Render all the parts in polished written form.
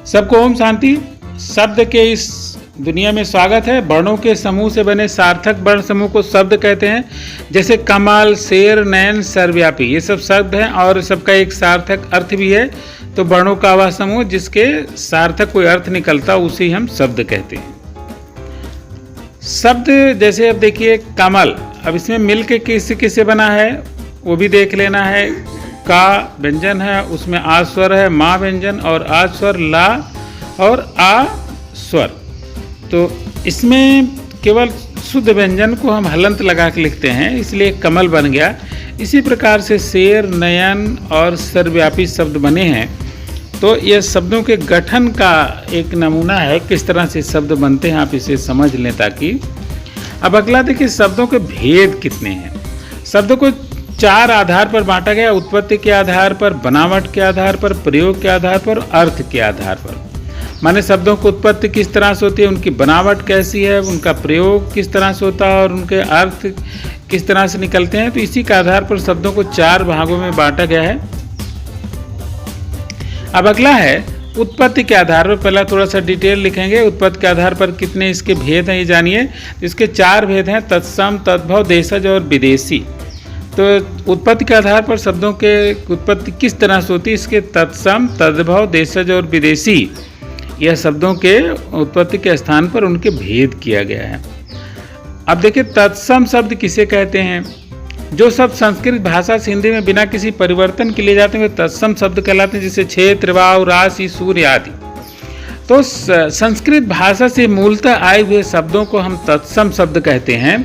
सबको ओम शांति। शब्द के इस दुनिया में स्वागत है। वर्णों के समूह से बने सार्थक वर्ण समूह को शब्द कहते हैं। जैसे कमल, शेर, नयन, सर्वव्यापी, ये सब शब्द हैं और सबका एक सार्थक अर्थ भी है। तो वर्णों का वह समूह जिसके सार्थक कोई अर्थ निकलता उसे हम शब्द कहते हैं। शब्द जैसे अब देखिए कमल, अब इसमें मिल के किससे बना है वो भी देख लेना है। का व्यंजन है, उसमें आ स्वर है, माँ व्यंजन और आ स्वर, ला और आ स्वर। तो इसमें केवल शुद्ध व्यंजन को हम हलंत लगा के लिखते हैं, इसलिए कमल बन गया। इसी प्रकार से शेर, नयन और सर्वव्यापी शब्द बने हैं। तो ये शब्दों के गठन का एक नमूना है, किस तरह से शब्द बनते हैं, आप इसे समझ लें ताकि। अब अगला देखिए, शब्दों के भेद कितने हैं। शब्दों को 4 आधार पर बांटा गया: उत्पत्ति के आधार पर, बनावट के आधार पर, प्रयोग के आधार पर, अर्थ के आधार पर। माने शब्दों की उत्पत्ति किस तरह से होती है, उनकी बनावट कैसी है, उनका प्रयोग किस तरह से होता है और उनके अर्थ किस तरह से निकलते हैं। तो इसी के आधार पर शब्दों को 4 भागों में बांटा गया है। अब अगला है उत्पत्ति के आधार पर। पहला थोड़ा सा डिटेल लिखेंगे। उत्पत्ति के आधार पर कितने इसके भेद हैं ये जानिए। इसके 4 भेद हैं: तत्सम, तद्भव, देशज और विदेशी। तो उत्पत्ति के आधार पर शब्दों के उत्पत्ति किस तरह से होती है, इसके तत्सम, तद्भव, देशज और विदेशी, यह शब्दों के उत्पत्ति के स्थान पर उनके भेद किया गया है। अब देखिए, तत्सम शब्द किसे कहते हैं? जो शब्द संस्कृत भाषा से हिंदी में बिना किसी परिवर्तन के लिए जाते हैं वे तत्सम शब्द कहलाते हैं, जैसे क्षेत्र, वाव, राशि, सूर्य आदि। तो संस्कृत भाषा से मूलतः आए हुए शब्दों को हम तत्सम शब्द कहते हैं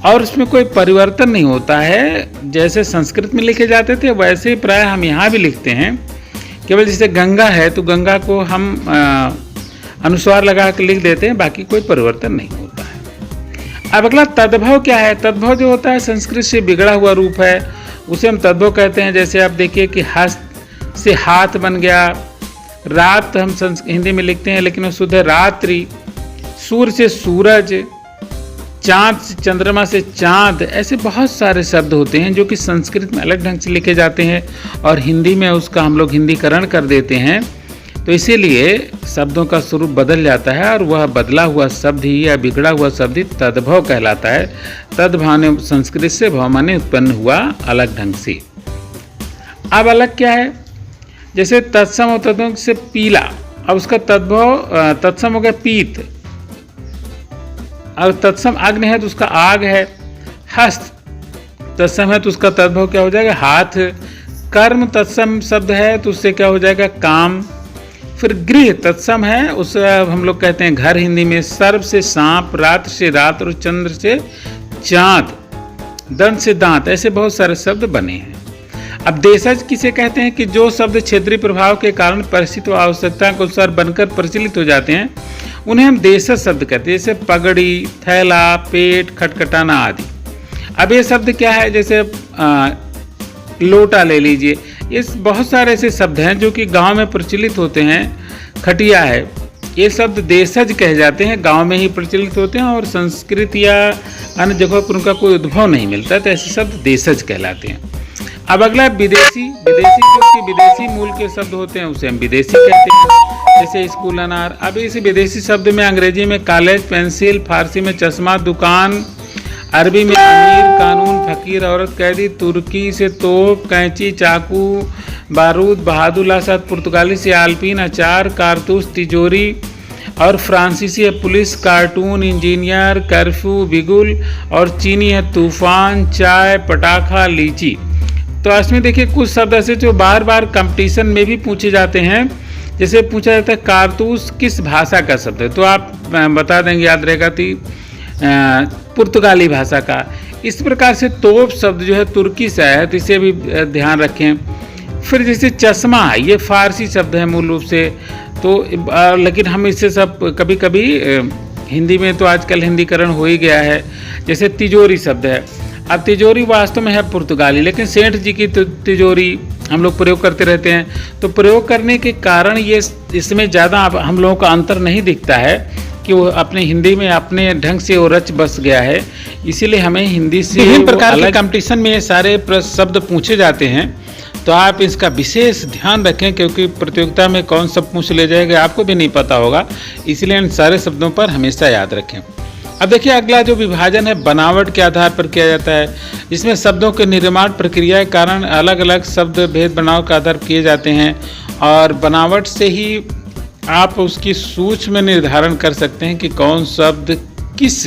और उसमें कोई परिवर्तन नहीं होता है। जैसे संस्कृत में लिखे जाते थे वैसे ही प्राय हम यहाँ भी लिखते हैं। केवल जैसे गंगा है तो गंगा को हम अनुस्वार लगा कर लिख देते हैं, बाकी कोई परिवर्तन नहीं होता है। अब अगला तद्भव क्या है? तद्भव जो होता है संस्कृत से बिगड़ा हुआ रूप है, उसे हम तद्भव कहते हैं। जैसे आप देखिए कि हस्त से हाथ बन गया, रात हम हिंदी में लिखते हैं लेकिन वो शुद्ध है रात्रि, सूर्य से सूरज, चाँद से चंद्रमा से चाँद। ऐसे बहुत सारे शब्द होते हैं जो कि संस्कृत में अलग ढंग से लिखे जाते हैं और हिंदी में उसका हम लोग हिंदीकरण कर देते हैं। तो इसीलिए शब्दों का स्वरूप बदल जाता है और वह बदला हुआ शब्द ही या बिगड़ा हुआ शब्द ही तद्भव कहलाता है। तद्भाव संस्कृत से भव माने उत्पन्न हुआ अलग ढंग से। अब अलग क्या है? जैसे तत्सम और तद्भव से पीला, अब उसका तद्भव तत्सम हो गया पीत, और तत्सम अग्नि है तो उसका आग है। हस्त तत्सम है तो उसका तद्भव क्या हो जाएगा? हाथ। कर्म तत्सम शब्द है तो उससे क्या हो जाएगा? काम। फिर गृह तत्सम है, उसे हम लोग कहते हैं घर हिंदी में। सर्प से सांप, रात्र से रात और चंद्र से चाँद, दंत से दांत, ऐसे बहुत सारे शब्द बने हैं। अब देशज किसे कहते हैं? कि जो शब्द क्षेत्रीय प्रभाव के कारण परिस्थिति व आवश्यकता के अनुसार बनकर प्रचलित हो जाते हैं उन्हें हम देशज शब्द कहते हैं। जैसे पगड़ी, थैला, पेट, खटखटाना आदि। अब ये शब्द क्या है? जैसे लोटा ले लीजिए, ये बहुत सारे ऐसे शब्द हैं जो कि गांव में प्रचलित होते हैं। खटिया है, ये शब्द देशज कहे जाते हैं, गांव में ही प्रचलित होते हैं और संस्कृत या अन्य जगहों पर उनका कोई उद्भव नहीं मिलता, तो ऐसे शब्द देशज कहलाते हैं। अब अगला विदेशी। विदेशी जो कि विदेशी मूल के शब्द होते हैं उसे हम विदेशी कहते हैं। जैसे स्कूल, अनार। अब इस विदेशी शब्द में अंग्रेजी में कॉलेज, पेंसिल, फारसी में चश्मा, दुकान, अरबी में अमीर, कानून, फकीर, औरत, कैदी, तुर्की से तोप, कैंची, चाकू, बारूद, बहादुर, लासाद, पुर्तगाली से आलपीन, अचार, कारतूस, तिजोरी और फ्रांसीसी है पुलिस, कार्टून, इंजीनियर, कर्फ्यू, बिगुल और चीनी है तूफान, चाय, पटाखा, लीची। तो इसमें देखिए कुछ शब्द ऐसे जो बार बार कंपटीशन में भी पूछे जाते हैं। जैसे पूछा जाता है कारतूस किस भाषा का शब्द है, तो आप बता देंगे, याद रहेगा कि पुर्तगाली भाषा का। इस प्रकार से तोप शब्द जो है तुर्की से आया है, तो इसे भी ध्यान रखें। फिर जैसे चश्मा, ये फारसी शब्द है मूल रूप से, तो लेकिन हम इससे सब कभी कभी हिंदी में तो आजकल हिंदीकरण हो ही गया है। जैसे तिजोरी शब्द है, अब तिजोरी वास्तव में है पुर्तगाली, लेकिन सेठ जी की तिजोरी हम लोग प्रयोग करते रहते हैं। तो प्रयोग करने के कारण ये इसमें ज़्यादा हम लोगों का अंतर नहीं दिखता है कि वो अपने हिंदी में अपने ढंग से वो रच बस गया है। इसीलिए हमें हिंदी से विभिन्न प्रकार के कंपटीशन में ये सारे शब्द पूछे जाते हैं। तो आप इसका विशेष ध्यान रखें, क्योंकि प्रतियोगिता में कौन सा पूछ ले जाएगा आपको भी नहीं पता होगा, इसलिए इन सारे शब्दों पर हमेशा याद रखें। अब देखिए अगला जो विभाजन है बनावट के आधार पर किया जाता है, जिसमें शब्दों के निर्माण प्रक्रिया के कारण अलग अलग शब्द भेद बनावट के आधार पर किए जाते हैं, और बनावट से ही आप उसकी सूक्ष्म निर्धारण कर सकते हैं कि कौन शब्द किस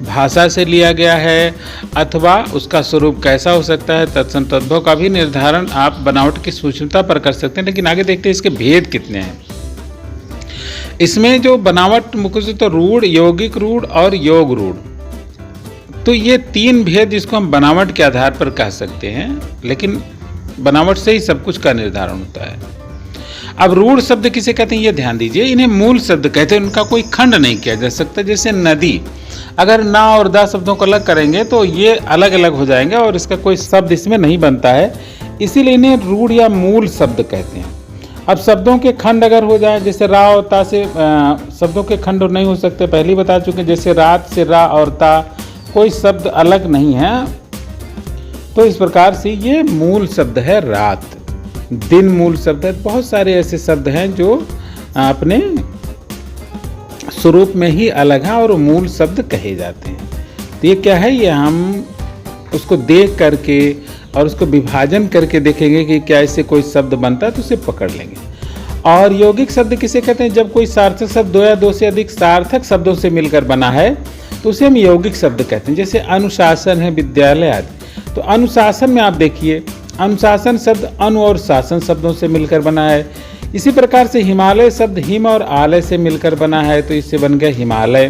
भाषा से लिया गया है अथवा उसका स्वरूप कैसा हो सकता है। तत्सम तद्भव का भी निर्धारण आप बनावट की सूक्ष्मता पर कर सकते हैं। लेकिन आगे देखते हैं इसके भेद कितने हैं। इसमें जो बनावट मुख्य तो रूढ़, यौगिक रूढ़ और योग रूढ़, तो ये 3 भेद जिसको हम बनावट के आधार पर कह सकते हैं, लेकिन बनावट से ही सब कुछ का निर्धारण होता है। अब रूढ़ शब्द किसे कहते हैं ये ध्यान दीजिए, इन्हें मूल शब्द कहते हैं, उनका कोई खंड नहीं किया जा सकता। जैसे नदी, अगर ना और दा शब्दों को अलग करेंगे तो ये अलग अलग हो जाएंगे और इसका कोई शब्द इसमें नहीं बनता है, इसीलिए इन्हें रूढ़ या मूल शब्द कहते हैं। अब शब्दों के खंड अगर हो जाए, जैसे रा और ता से शब्दों के खंड नहीं हो सकते, पहले बता चुके। जैसे रात से रा और ता कोई शब्द अलग नहीं है, तो इस प्रकार से ये मूल शब्द है रात। दिन मूल शब्द है। बहुत सारे ऐसे शब्द हैं जो अपने स्वरूप में ही अलग हैं और मूल शब्द कहे जाते हैं। तो ये क्या है, ये हम उसको देख करके और उसको विभाजन करके देखेंगे कि क्या इससे कोई शब्द बनता है तो उसे पकड़ लेंगे। और यौगिक शब्द किसे कहते हैं, जब कोई सार्थक शब्द 2 या 2 से अधिक सार्थक शब्दों से मिलकर बना है तो उसे हम यौगिक शब्द कहते हैं। जैसे अनुशासन है, विद्यालय आदि। तो अनुशासन में आप देखिए, अनुशासन शब्द अनु और शासन शब्दों से मिलकर बना है। इसी प्रकार से हिमालय शब्द हिम और आलय से मिलकर बना है, तो इससे बन गया हिमालय।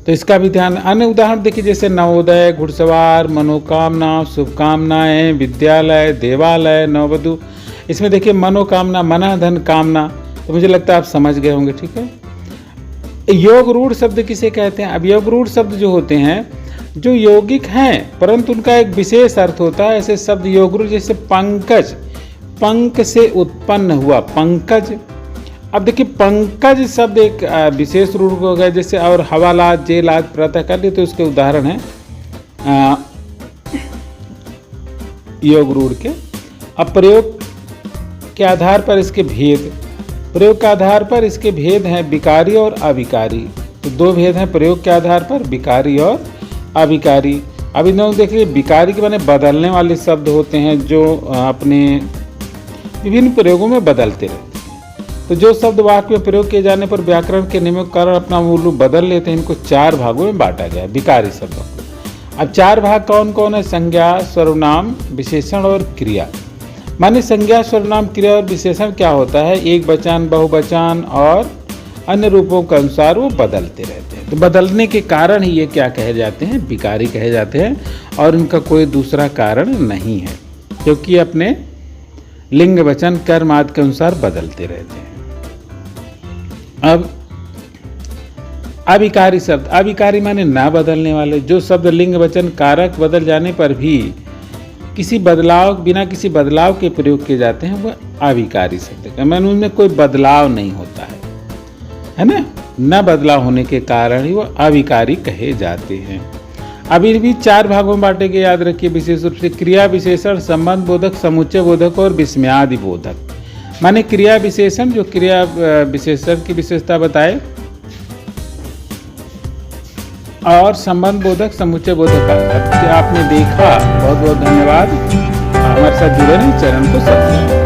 तो इसका भी ध्यान। अन्य उदाहरण देखिए, जैसे नवोदय, घुड़सवार, मनोकामना, शुभकामनाएं, विद्यालय, देवालय, नववधु। इसमें देखिए मनोकामना, मना धन कामना, तो मुझे लगता है आप समझ गए होंगे। ठीक है। योग रूढ़ शब्द किसे कहते हैं। अब योग रूढ़ शब्द जो होते हैं, जो यौगिक हैं परंतु उनका एक विशेष अर्थ होता है, ऐसे शब्द योग रूढ़। जैसे पंकज, पंक से उत्पन्न हुआ, पंकज। अब देखिए पंकज शब्द एक विशेष रूढ़ हो गया। जैसे और हवालात, जेलात, प्रातःकाल, तो उसके उदाहरण है योग रूढ़ के। अब प्रयोग के आधार पर इसके भेद, प्रयोग के आधार पर इसके भेद हैं विकारी और अविकारी। तो 2 भेद हैं प्रयोग के आधार पर, विकारी और अविकारी। अब इन दोनों देखिए, विकारी के माने बदलने वाले शब्द होते हैं जो अपने विभिन्न प्रयोगों में बदलते रहते हैं। तो जो शब्द वाक्य में प्रयोग किए जाने पर व्याकरण के नियमों के कारण अपना मूल रूप बदल लेते हैं, इनको 4 भागों में बांटा गया विकारी शब्दों को। अब 4 भाग कौन कौन है, संज्ञा, सर्वनाम, विशेषण और क्रिया। माने संज्ञा, सर्वनाम, क्रिया और विशेषण क्या होता है, एक वचन, बहुवचन और अन्य रूपों के अनुसार वो बदलते रहते हैं। तो बदलने के कारण ही ये क्या कहे जाते हैं, विकारी कहे जाते हैं, और इनका कोई दूसरा कारण नहीं है, क्योंकि अपने लिंग, वचन, कर्म आदि के अनुसार बदलते रहते हैं। अब अविकारी शब्द, अविकारी माने ना बदलने वाले। जो शब्द लिंग, वचन, कारक बदल जाने पर भी बिना किसी बदलाव के प्रयोग किए जाते हैं, वह अविकारी शब्द का माने उनमें कोई बदलाव नहीं होता है ना। न बदलाव होने के कारण ही वह अविकारी कहे जाते हैं। अभी भी 4 भागों में बांटे गए, याद रखिए विशेष रूप से। क्रिया विशेषण, संबंध बोधक, समुच्चय बोधक और विस्मयादि बोधक। माने क्रिया विशेषण जो क्रिया विशेषण की विशेषता बताए, और संबंध बोधक, समुच्चय बोधक का आपने देखा। बहुत बहुत धन्यवाद। हमारे साथ जुड़े रहें, चैनल को सब्सक्राइब